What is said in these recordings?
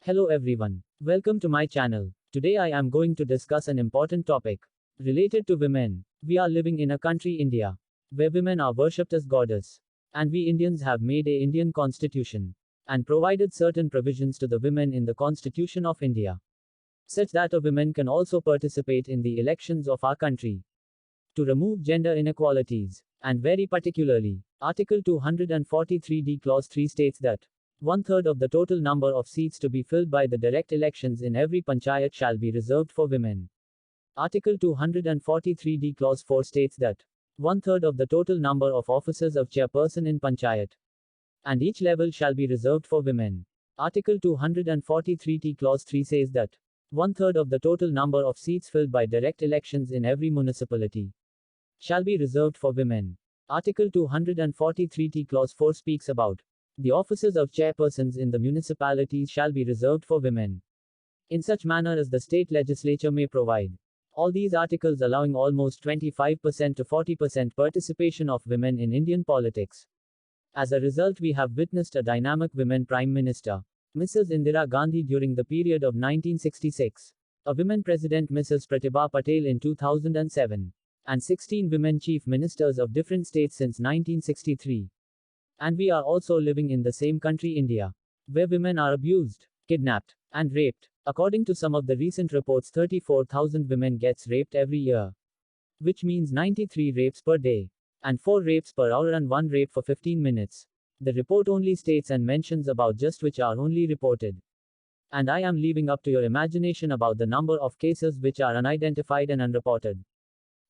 Hello everyone. Welcome to my channel. Today I am going to discuss an important topic related to women. We are living in a country India where women are worshipped as goddess. And we Indians have made a Indian constitution and provided certain provisions to the women in the Constitution of India such that a women can also participate in the elections of our country to remove gender inequalities. And very particularly, Article 243D Clause 3 states that one-third of the total number of seats to be filled by the direct elections in every panchayat shall be reserved for women. Article 243D Clause 4 states that one-third of the total number of offices of chairperson in panchayat and each level shall be reserved for women. Article 243T Clause 3 says that one-third of the total number of seats filled by direct elections in every municipality shall be reserved for women. Article 243T Clause 4 speaks about the offices of chairpersons in the municipalities shall be reserved for women in such manner as the state legislature may provide. All these articles allowing almost 25% to 40% participation of women in Indian politics. As a result, we have witnessed a dynamic women Prime Minister, Mrs. Indira Gandhi during the period of 1966, a women President Mrs. Pratibha Patel in 2007, and 16 women Chief Ministers of different states since 1963. And we are also living in the same country India, where women are abused, kidnapped, and raped. According to some of the recent reports, 34,000 women gets raped every year, which means 93 rapes per day, and 4 rapes per hour and 1 rape for 15 minutes. The report only states and mentions about just which are only reported. And I am leaving up to your imagination about the number of cases which are unidentified and unreported.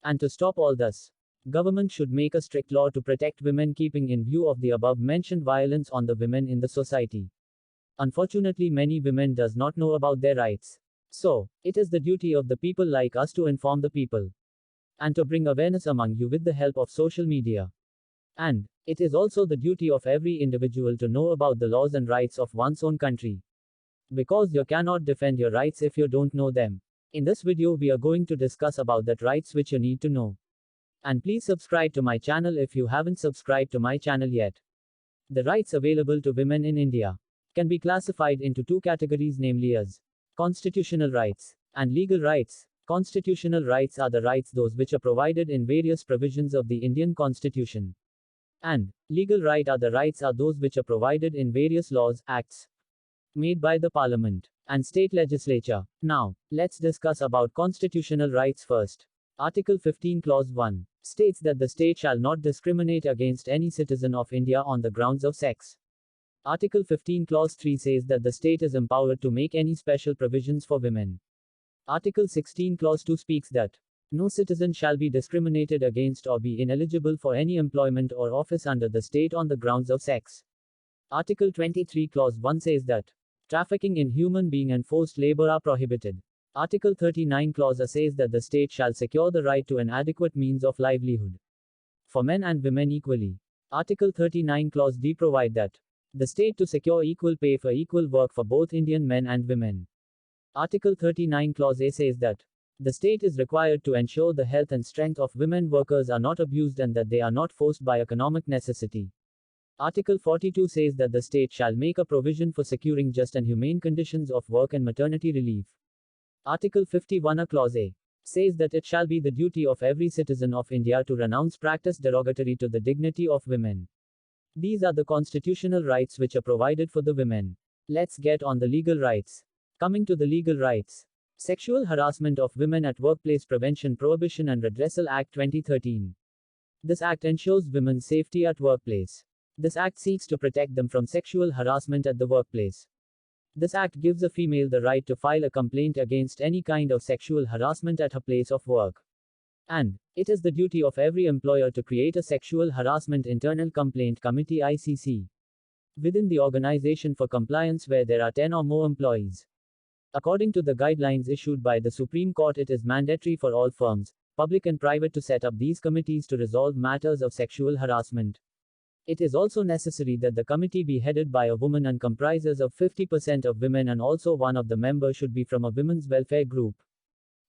And to stop all this, government should make a strict law to protect women keeping in view of the above mentioned violence on the women in the society. Unfortunately, many women does not know about their rights. So, it is the duty of the people like us to inform the people and to bring awareness among you with the help of social media. And it is also the duty of every individual to know about the laws and rights of one's own country. Because you cannot defend your rights if you don't know them. In this video we are going to discuss about that rights which you need to know. And please subscribe to my channel if you haven't subscribed to my channel yet. The rights available to women in India can be classified into two categories, namely as constitutional rights and legal rights. Constitutional rights are the rights those which are provided in various provisions of the Indian Constitution. And legal right are the rights are those which are provided in various laws, acts made by the Parliament and state legislature. Now, let's discuss about constitutional rights first. Article 15 Clause 1 states that the state shall not discriminate against any citizen of India on the grounds of sex. Article 15 Clause 3 says that the state is empowered to make any special provisions for women. Article 16 Clause 2 speaks that no citizen shall be discriminated against or be ineligible for any employment or office under the state on the grounds of sex. Article 23 Clause 1 says that trafficking in human being and forced labor are prohibited. Article 39 Clause A says that the state shall secure the right to an adequate means of livelihood for men and women equally. Article 39 Clause D provide that the state to secure equal pay for equal work for both Indian men and women. Article 39 Clause A says that the state is required to ensure the health and strength of women workers are not abused and that they are not forced by economic necessity. Article 42 says that the state shall make a provision for securing just and humane conditions of work and maternity relief. Article 51 Clause A says that it shall be the duty of every citizen of India to renounce practice derogatory to the dignity of women. These are the constitutional rights which are provided for the women. Let's get on the legal rights. Coming to the legal rights. Sexual Harassment of Women at Workplace Prevention Prohibition and Redressal Act 2013. This act ensures women's safety at workplace. This act seeks to protect them from sexual harassment at the workplace. This act gives a female the right to file a complaint against any kind of sexual harassment at her place of work. And it is the duty of every employer to create a Sexual Harassment Internal Complaint Committee ICC within the organization for compliance where there are 10 or more employees. According to the guidelines issued by the Supreme Court, it is mandatory for all firms, public and private, to set up these committees to resolve matters of sexual harassment. It is also necessary that the committee be headed by a woman and comprises of 50% of women, and also one of the members should be from a women's welfare group.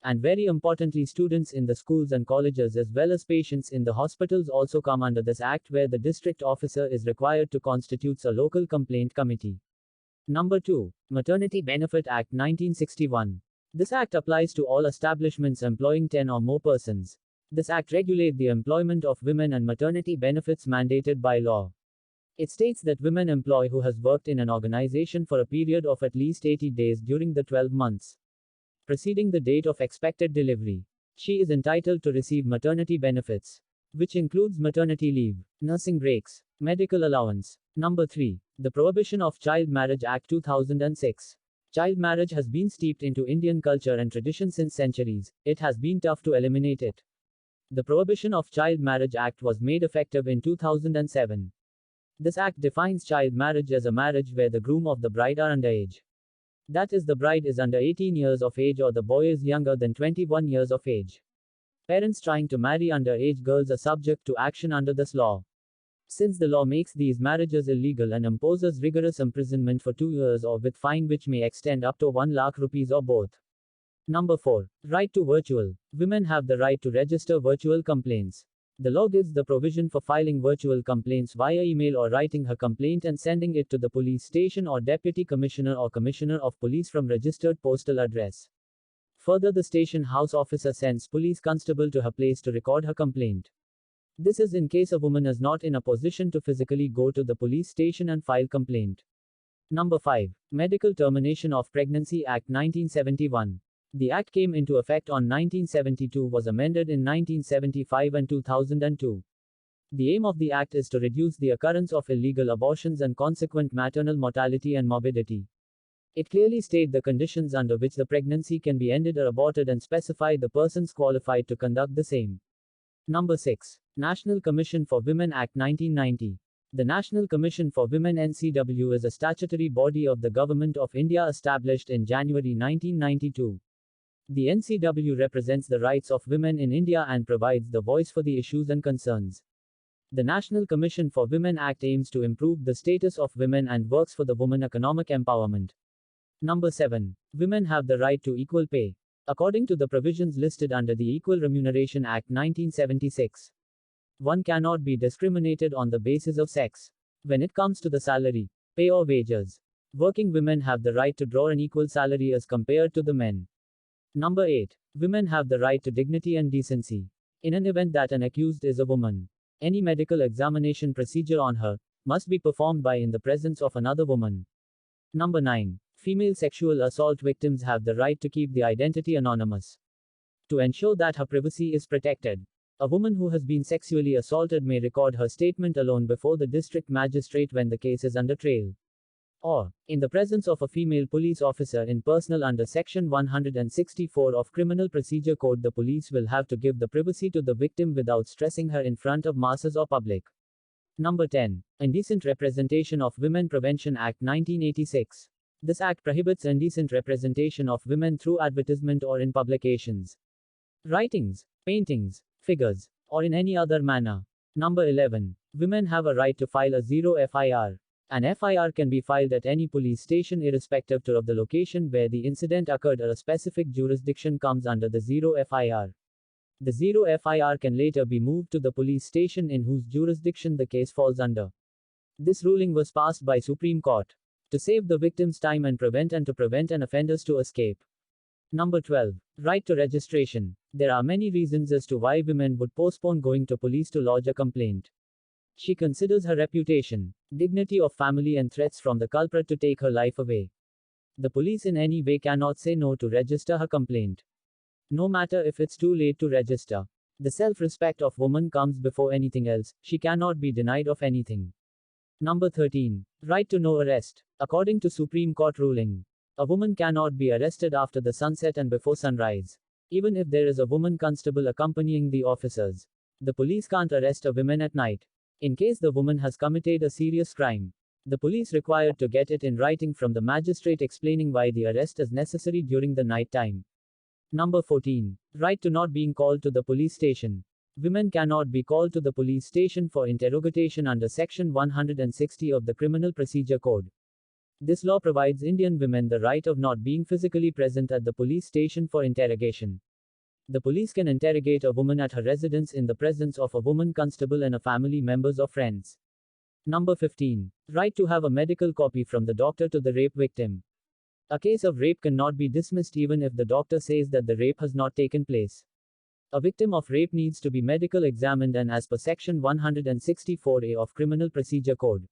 And very importantly, students in the schools and colleges as well as patients in the hospitals also come under this act, where the district officer is required to constitute a local complaint committee. Number 2. Maternity Benefit Act 1961. This act applies to all establishments employing 10 or more persons. This act regulates the employment of women and maternity benefits mandated by law. It states that women employee who has worked in an organization for a period of at least 80 days during the 12 months preceding the date of expected delivery. She is entitled to receive maternity benefits, which includes maternity leave, nursing breaks, medical allowance. Number 3. The Prohibition of Child Marriage Act 2006. Child marriage has been steeped into Indian culture and tradition since centuries. It has been tough to eliminate it. The Prohibition of Child Marriage Act was made effective in 2007. This act defines child marriage as a marriage where the groom of the bride are underage. That is, the bride is under 18 years of age or the boy is younger than 21 years of age. Parents trying to marry underage girls are subject to action under this law. Since the law makes these marriages illegal and imposes rigorous imprisonment for 2 years or with fine which may extend up to 1 lakh rupees or both. Number 4. Right to virtual. Women have the right to register virtual complaints. The law gives the provision for filing virtual complaints via email or writing her complaint and sending it to the police station or deputy commissioner or commissioner of police from registered postal address. Further, the station house officer sends police constable to her place to record her complaint. This is in case a woman is not in a position to physically go to the police station and file complaint. Number 5. Medical Termination of Pregnancy Act 1971. The act came into effect on 1972, was amended in 1975 and 2002. The aim of the act is to reduce the occurrence of illegal abortions and consequent maternal mortality and morbidity. It clearly states the conditions under which the pregnancy can be ended or aborted and specify the persons qualified to conduct the same. Number 6. National Commission for Women Act 1990. The National Commission for Women NCW is a statutory body of the Government of India established in January 1992. The NCW represents the rights of women in India and provides the voice for the issues and concerns. The National Commission for Women Act aims to improve the status of women and works for the woman economic empowerment. Number 7. Women have the right to equal pay. According to the provisions listed under the Equal Remuneration Act 1976, one cannot be discriminated on the basis of sex. When it comes to the salary, pay or wages, working women have the right to draw an equal salary as compared to the men. Number 8. Women have the right to dignity and decency. In an event that an accused is a woman, any medical examination procedure on her must be performed by in the presence of another woman. Number 9. Female sexual assault victims have the right to keep the identity anonymous. To ensure that her privacy is protected, a woman who has been sexually assaulted may record her statement alone before the district magistrate when the case is under trial, or in the presence of a female police officer in personal under Section 164 of Criminal Procedure Code. The police will have to give the privacy to the victim without stressing her in front of masses or public. Number 10. Indecent Representation of Women Prevention Act 1986. This act prohibits indecent representation of women through advertisement or in publications, writings, paintings, figures, or in any other manner. Number 11. Women have a right to file a zero FIR. An FIR can be filed at any police station irrespective of the location where the incident occurred or a specific jurisdiction comes under the zero FIR. The zero FIR can later be moved to the police station in whose jurisdiction the case falls under. This ruling was passed by Supreme Court to save the victim's time and to prevent an offenders to escape. Number 12. Right to registration. There are many reasons as to why women would postpone going to police to lodge a complaint. She considers her reputation, dignity of family and threats from the culprit to take her life away. The police in any way cannot say no to register her complaint. No matter if it's too late to register. The self-respect of woman comes before anything else. She cannot be denied of anything. Number 13. Right to no arrest. According to Supreme Court ruling, a woman cannot be arrested after the sunset and before sunrise. Even if there is a woman constable accompanying the officers, the police can't arrest a woman at night. In case the woman has committed a serious crime, the police required to get it in writing from the magistrate explaining why the arrest is necessary during the night time. Number 14. Right to not being called to the police station. Women cannot be called to the police station for interrogation under Section 160 of the Criminal Procedure Code. This law provides Indian women the right of not being physically present at the police station for interrogation. The police can interrogate a woman at her residence in the presence of a woman constable and a family members or friends. Number 15. Right to have a medical copy from the doctor to the rape victim. A case of rape cannot be dismissed even if the doctor says that the rape has not taken place. A victim of rape needs to be medical examined and as per section 164A of Criminal Procedure Code.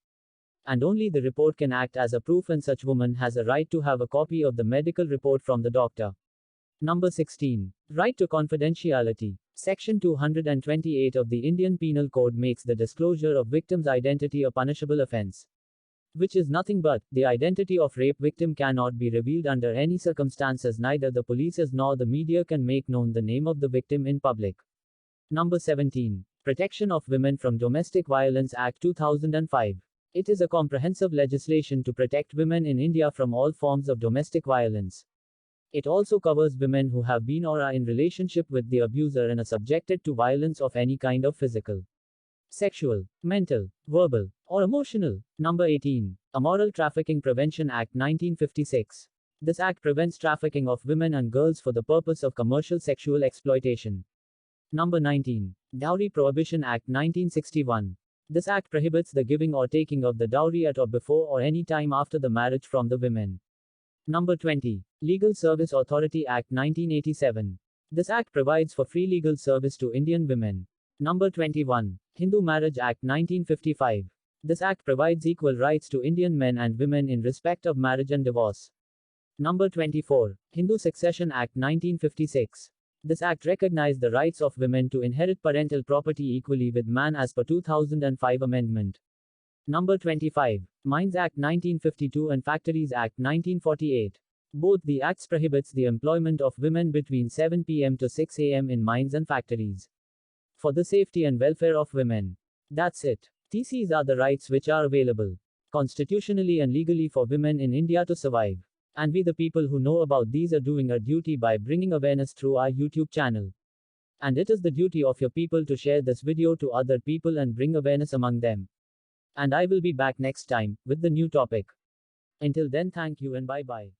And only the report can act as a proof and such woman has a right to have a copy of the medical report from the doctor. Number 16. Right to confidentiality. Section 228 of the Indian Penal Code makes the disclosure of victim's identity a punishable offense. Which is nothing but, the identity of rape victim cannot be revealed under any circumstances, neither the police nor the media can make known the name of the victim in public. Number 17. Protection of Women from Domestic Violence Act 2005. It is a comprehensive legislation to protect women in India from all forms of domestic violence. It also covers women who have been or are in relationship with the abuser and are subjected to violence of any kind of physical, sexual, mental, verbal, or emotional. Number 18. Immoral Trafficking Prevention Act 1956. This act prevents trafficking of women and girls for the purpose of commercial sexual exploitation. Number 19. Dowry Prohibition Act 1961. This act prohibits the giving or taking of the dowry at or before or any time after the marriage from the women. Number 20. Legal Service Authority Act 1987. This act provides for free legal service to Indian women. Number 21. Hindu Marriage Act 1955. This act provides equal rights to Indian men and women in respect of marriage and divorce. Number 24. Hindu Succession Act 1956. This act recognized the rights of women to inherit parental property equally with man as per 2005 amendment. Number 25. Mines Act 1952 and Factories Act 1948. Both the acts prohibits the employment of women between 7 p.m. to 6 a.m. in mines and factories. For the safety and welfare of women. That's it. These are the rights which are available constitutionally and legally for women in India to survive. And we the people who know about these are doing our duty by bringing awareness through our YouTube channel. And it is the duty of your people to share this video to other people and bring awareness among them. And I will be back next time with the new topic. Until then, thank you and bye bye.